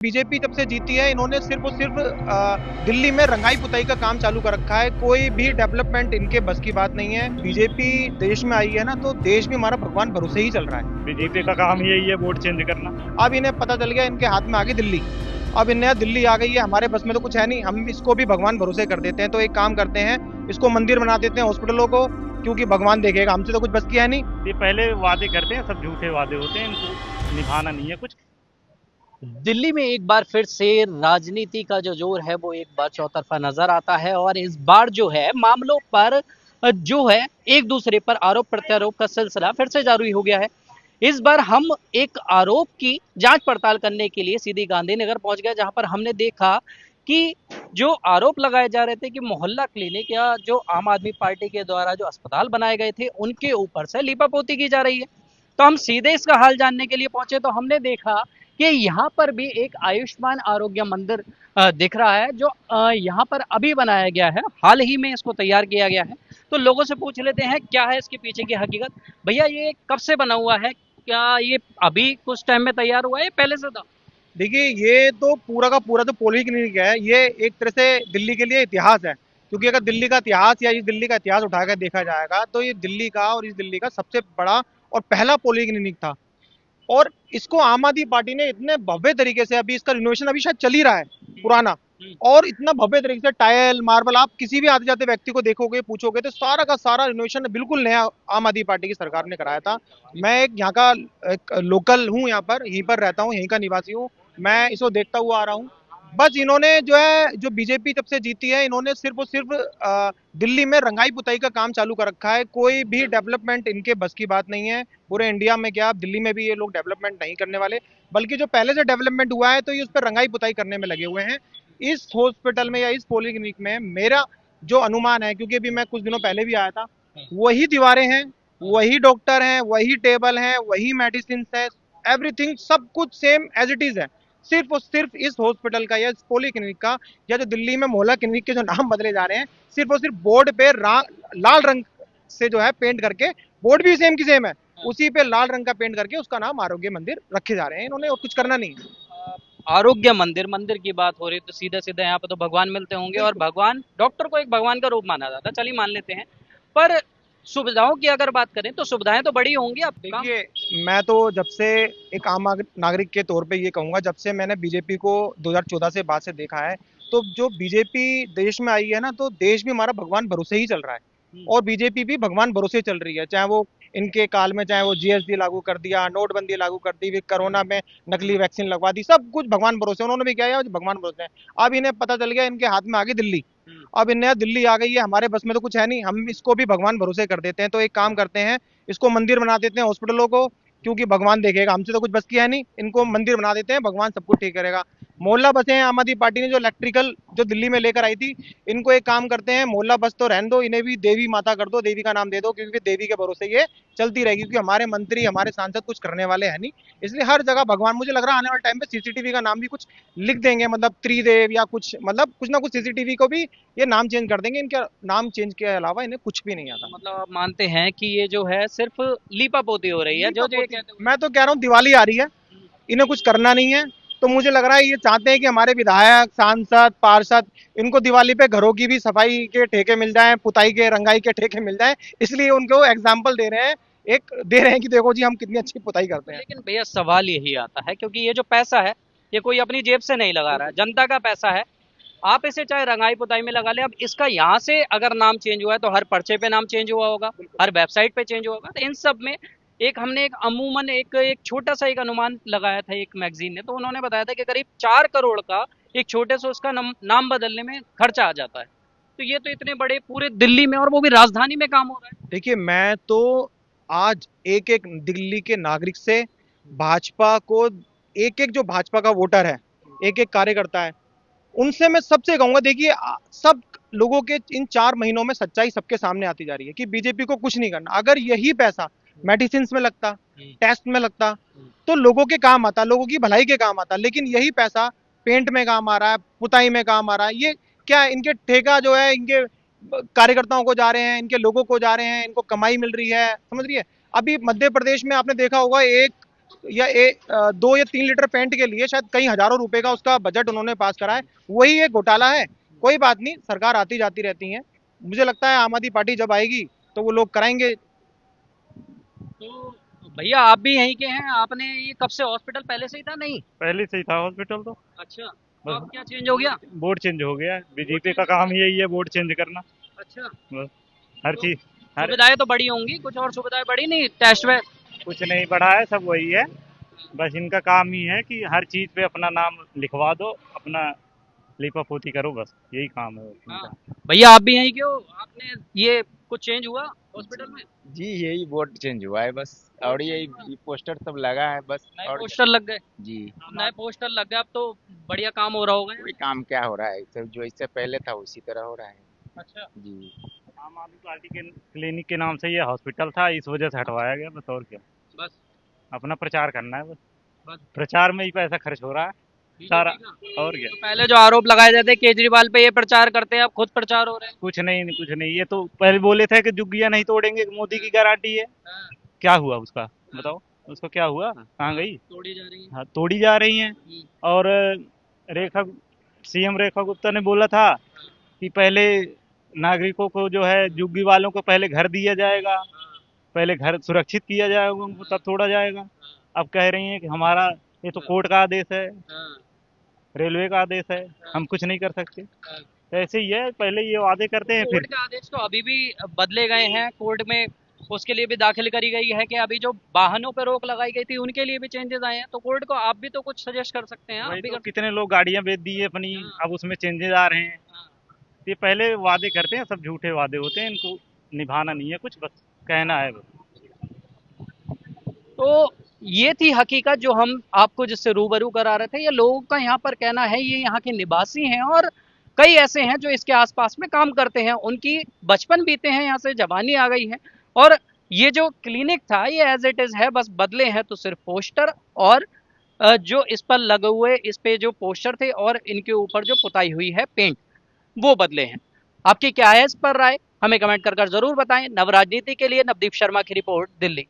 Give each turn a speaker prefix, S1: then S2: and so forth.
S1: BJP जब से जीती है इन्होंने सिर्फ और सिर्फ दिल्ली में रंगाई पुताई का काम चालू कर रखा है। कोई भी डेवलपमेंट इनके बस की बात नहीं है। बीजेपी देश में आई है ना, तो देश भी हमारा भगवान भरोसे ही चल रहा है।
S2: बीजेपी का काम यही है वोट चेंज करना।
S1: अब इन्हें पता चल गया इनके हाथ में आ गई दिल्ली। अब इन्हें दिल्ली आ गई है, हमारे बस में तो कुछ है नहीं, हम इसको भी भगवान भरोसे कर देते हैं। तो एक काम करते हैं, इसको मंदिर बना देते हैं हॉस्पिटलों को, क्योंकि भगवान देखेगा, हमसे तो कुछ बस की है नहीं।
S2: ये पहले वादे करते हैं, सब झूठे वादे होते हैं, इनको निभाना नहीं है कुछ।
S3: दिल्ली में एक बार फिर से राजनीति का जो जोर है वो एक बार चौतरफा नजर आता है और इस बार जो है मामलों पर जो है एक दूसरे पर आरोप प्रत्यारोप का सिलसिला फिर से जारी हो गया है। इस बार हम एक आरोप की जांच पड़ताल करने के लिए सीधी गांधीनगर पहुंच गए, जहां पर हमने देखा कि जो आरोप लगाए जा रहे थे कि मोहल्ला क्लिनिक या जो आम आदमी पार्टी के द्वारा जो अस्पताल बनाए गए थे उनके ऊपर से लीपापोती की जा रही है। तो हम सीधे इसका हाल जानने के लिए पहुंचे तो हमने देखा कि यहाँ पर भी एक आयुष्मान आरोग्य मंदिर दिख रहा है, जो यहाँ पर अभी बनाया गया है, हाल ही में इसको तैयार किया गया है। तो लोगों से पूछ लेते हैं क्या है इसके पीछे की हकीकत। भैया ये कब से बना हुआ है, क्या ये अभी कुछ टाइम में तैयार हुआ है, पहले से था?
S1: देखिए, ये तो पूरा का पूरा तो पॉलीक्लिनिक है, ये एक तरह से दिल्ली के लिए इतिहास है। क्योंकि अगर दिल्ली का इतिहास या इस दिल्ली का इतिहास उठाकर देखा जाएगा तो ये दिल्ली का और इस दिल्ली का सबसे बड़ा और पहला पॉलीक्लिनिक था। और इसको आम आदमी पार्टी ने इतने भव्य तरीके से, अभी इसका रिनोवेशन अभी शायद चल ही रहा है पुराना, और इतना भव्य तरीके से टाइल मार्बल, आप किसी भी आते जाते व्यक्ति को देखोगे पूछोगे तो सारा का सारा रिनोवेशन बिल्कुल नया आम आदमी पार्टी की सरकार ने कराया था। मैं एक यहाँ का एक लोकल हूँ, यहाँ पर यहीं पर रहता हूँ, यहीं का निवासी हूँ, मैं इसको देखता हुआ आ रहा हूँ। बस इन्होंने जो है, जो बीजेपी जब से जीती है इन्होंने सिर्फ और सिर्फ दिल्ली में रंगाई पुताई का काम चालू कर रखा है। कोई भी डेवलपमेंट इनके बस की बात नहीं है। पूरे इंडिया में क्या, दिल्ली में भी ये लोग डेवलपमेंट नहीं करने वाले, बल्कि जो पहले से डेवलपमेंट हुआ है तो ये उस पर रंगाई पुताई करने में लगे हुए हैं। इस हॉस्पिटल में या इस पॉलीक्लिनिक में मेरा जो अनुमान है, क्योंकि अभी मैं कुछ दिनों पहले भी आया था, वही दीवारें हैं, वही डॉक्टर हैं, वही टेबल हैं, वही मेडिसिन है, एवरीथिंग सब कुछ सेम एज इट इज है। सिर्फ और सिर्फ इस हॉस्पिटल का या इस पॉलीक्लिनिक का, या जो दिल्ली में मोहल्ला क्लिनिक के जो नाम बदले जा रहे हैं, सिर्फ और सिर्फ बोर्ड पे लाल रंग से जो है पेंट करके, बोर्ड भी सेम की सेम है, उसी पे लाल रंग का पेंट करके उसका नाम आरोग्य मंदिर रखे जा रहे हैं इन्होंने, और कुछ करना नहीं है।
S3: आरोग्य मंदिर मंदिर की बात हो रही तो सीधे सीधे यहाँ पे तो भगवान मिलते होंगे और भगवान, डॉक्टर को एक भगवान का रूप माना जाता है, चलिए मान लेते हैं। पर सुविधाओं की अगर बात करें तो सुविधाएं तो बड़ी होंगी। आप
S1: देखिए, मैं तो जब से एक आम नागरिक के तौर पे ये कहूंगा, जब से मैंने बीजेपी को 2014 से बाद से देखा है, तो जो बीजेपी देश में आई है ना, तो देश भी हमारा भगवान भरोसे ही चल रहा है, और बीजेपी भी भगवान भरोसे चल रही है। चाहे वो इनके काल में, चाहे वो जीएसटी लागू कर दिया, नोटबंदी लागू कर दी, फिर कोरोना में नकली वैक्सीन लगवा दी, सब कुछ भगवान भरोसे उन्होंने भी किया है, भगवान भरोसे है। अब इन्हें पता चल गया इनके हाथ में आ गई दिल्ली। अब इन्हें दिल्ली आ गई है, हमारे बस में तो कुछ है नहीं, हम इसको भी भगवान भरोसे कर देते हैं। तो एक काम करते हैं, इसको मंदिर बना देते हैं हॉस्पिटलों को, क्योंकि भगवान देखेगा, हमसे तो कुछ बस की है नहीं, इनको मंदिर बना देते हैं, भगवान सब कुछ ठीक करेगा। मोहल्ला बसें हैं, आम आदमी पार्टी ने जो इलेक्ट्रिकल जो दिल्ली में लेकर आई थी, इनको एक काम करते हैं, मोहल्ला बस तो रहने दो, इन्हें भी देवी माता कर दो, देवी का नाम दे दो, क्योंकि देवी के भरोसे ये चलती रहेगी, क्योंकि हमारे मंत्री हमारे सांसद कुछ करने वाले हैं नहीं। इसलिए हर जगह भगवान, मुझे लग रहा है आने वाले टाइम पे सीसीटीवी का नाम भी कुछ लिख देंगे, मतलब त्रिदेव या कुछ, मतलब कुछ ना कुछ सीसीटीवी को भी ये नाम चेंज कर देंगे। इनका नाम चेंज के अलावा इन्हें कुछ भी नहीं आता।
S3: मतलब आप मानते हैं कि ये जो है सिर्फ लीपापोती हो रही है, जो जो ये कहते हैं।
S1: मैं तो कह रहा हूँ दिवाली आ रही है, इन्हें कुछ करना नहीं है, तो मुझे लग रहा है ये चाहते हैं कि हमारे विधायक, सांसद, पार्षद, इनको दिवाली पे घरों की भी सफाई के ठेके मिल जाएं, पुताई के रंगाई के ठेके मिल जाएं, इसलिए उनको एग्जाम्पल दे रहे हैं, एक दे रहे हैं कि देखो जी हम कितनी अच्छी पुताई करते हैं।
S3: लेकिन भैया सवाल यही आता है, क्योंकि ये जो पैसा है ये कोई अपनी जेब से नहीं लगा रहा है, जनता का पैसा है। आप इसे चाहे रंगाई पुताई में लगा ले, अब इसका यहाँ से अगर नाम चेंज हुआ है तो हर पर्चे पे नाम चेंज हुआ होगा, हर वेबसाइट पे चेंज हुआ होगा। तो इन सब में एक हमने एक अमूमन एक छोटा सा एक अनुमान लगाया था एक मैगजीन ने, तो उन्होंने बताया था कि करीब 4 करोड़ का एक छोटे से उसका नाम बदलने में खर्चा आ जाता है। तो ये तो इतने बड़े पूरे दिल्ली में और वो भी राजधानी में काम हो रहा है।
S1: देखिए, मैं तो आज एक एक दिल्ली के नागरिक से, भाजपा को, एक एक जो भाजपा का वोटर है, एक एक कार्यकर्ता है, उनसे मैं सबसे कहूंगा, देखिए सब लोगों के इन 4 महीनों में सच्चाई सबके सामने आती जा रही है कि बीजेपी को कुछ नहीं करना। अगर यही पैसा मेडिसिन में लगता, टेस्ट में लगता, तो लोगों के काम आता, लोगों की भलाई के काम आता, लेकिन यही पैसा पेंट में काम आ रहा है, पुताई में काम आ रहा है। ये क्या, इनके ठेका जो है इनके कार्यकर्ताओं को जा रहे हैं, इनके लोगों को जा रहे हैं, इनको कमाई मिल रही है, समझ रही है। अभी मध्य प्रदेश में आपने देखा होगा, एक 2 या 3 लीटर पेंट के लिए शायद कई हजारों रुपए का उसका बजट उन्होंने पास करा है। वही एक घोटाला है। कोई बात नहीं, सरकार आती जाती रहती है। मुझे लगता है आम आदमी पार्टी जब आएगी तो वो लोग कराएंगे।
S3: तो भैया आप भी यहीं के हैं, आपने ये कब से हॉस्पिटल पहले से ही था नहीं?
S2: पहले से ही था हॉस्पिटल तो।
S3: अच्छा, तो
S2: बस
S3: अब क्या चेंज हो गया?
S2: बोर्ड चेंज हो गया, बीजेपी का काम यही है, बोर्ड चेंज करना।
S3: अच्छा,
S2: बस हर
S3: तो
S2: चीज, हर
S3: सुविधाएं तो बड़ी होंगी, कुछ और सुविधाएं बड़ी नहीं? टेस्ट वे
S2: कुछ नहीं बढ़ा है, सब वही है। बस इनका काम ही है कि हर चीज पे अपना नाम लिखवा दो, अपना लीपापोती करो, बस यही काम है
S3: हाँ।
S2: इनका।
S3: भैया आप भी यहीं के हो, आपने ये कुछ चेंज हुआ हॉस्पिटल में?
S4: जी यही बोर्ड चेंज हुआ है बस, और यही पोस्टर सब लगा है बस।
S3: नए
S4: और
S3: पोस्टर लग गए?
S4: जी
S3: नए पोस्टर लग गए, अब तो बढ़िया काम हो रहा होगा।
S4: कोई काम क्या हो रहा है, सब जो इससे पहले था उसी तरह हो रहा है।
S3: अच्छा,
S4: जी
S2: आम आदमी पार्टी के क्लिनिक के नाम से ये हॉस्पिटल था, इस वजह से हटवाया गया, बस और क्या।
S3: बस
S2: अपना प्रचार करना है, बस
S3: बस
S2: प्रचार में ही पैसा खर्च हो रहा है सारा,
S3: बीजेपी का।
S2: और क्या।
S3: तो पहले जो आरोप लगाए जाते केजरीवाल पे, ये प्रचार करते हैं, अब खुद प्रचार हो रहे हैं।
S2: कुछ नहीं, कुछ नहीं, ये तो पहले बोले थे कि जुग्गियां नहीं तोड़ेंगे, मोदी की गारंटी है।
S3: हाँ,
S2: क्या हुआ उसका, बताओ उसको क्या हुआ, कहाँ गई?
S3: तोड़ी जा रही है।
S2: हाँ, तोड़ी जा रही हैं। और रेखा सीएम रेखा गुप्ता ने बोला था कि पहले नागरिकों को जो है, जुग्गी वालों को पहले घर दिया जाएगा, पहले घर सुरक्षित किया जाएगा उनको, तब तोड़ा जाएगा। अब कह रही हैं कि हमारा ये तो कोर्ट का आदेश है, रेलवे का आदेश है, हम कुछ नहीं कर सकते। तो ऐसे ही है, पहले ये वादे करते हैं,
S3: कोर्ट
S2: फिर
S3: के आदेश तो अभी भी बदले गए हैं, कोर्ट में उसके लिए भी दाखिल करी गई है कि अभी जो वाहनों पर रोक लगाई गई थी उनके लिए भी चेंजेस आए हैं, तो कोर्ट को आप भी तो कुछ सजेस्ट कर सकते हैं। आप
S2: वही
S3: भी
S2: तो,
S3: कर
S2: कितने लोग गाड़ियां बेच दी है अपनी,
S3: हाँ।
S2: अब उसमें चेंजेस आ रहे हैं।
S3: हाँ।
S2: ये पहले वादे करते हैं, सब झूठे वादे होते हैं, इनको निभाना नहीं है कुछ, बस कहना है बस।
S3: तो ये थी हकीकत जो हम आपको जिससे रूबरू करा रहे थे। ये लोगों का यहाँ पर कहना है, ये यहाँ के निवासी हैं और कई ऐसे हैं जो इसके आसपास में काम करते हैं, उनकी बचपन बीते हैं, यहाँ से जवानी आ गई है। और ये जो क्लिनिक था ये एज इट इज है, बस बदले हैं तो सिर्फ पोस्टर और जो इस पर लगे हुए, इस पे जो पोस्टर थे और इनके ऊपर जो पुताई हुई है पेंट, वो बदले हैं। आपकी क्या है इस पर राय, हमें कमेंट कर जरूर बताएं। नव राजनीति के लिए नवदीप शर्मा की रिपोर्ट, दिल्ली।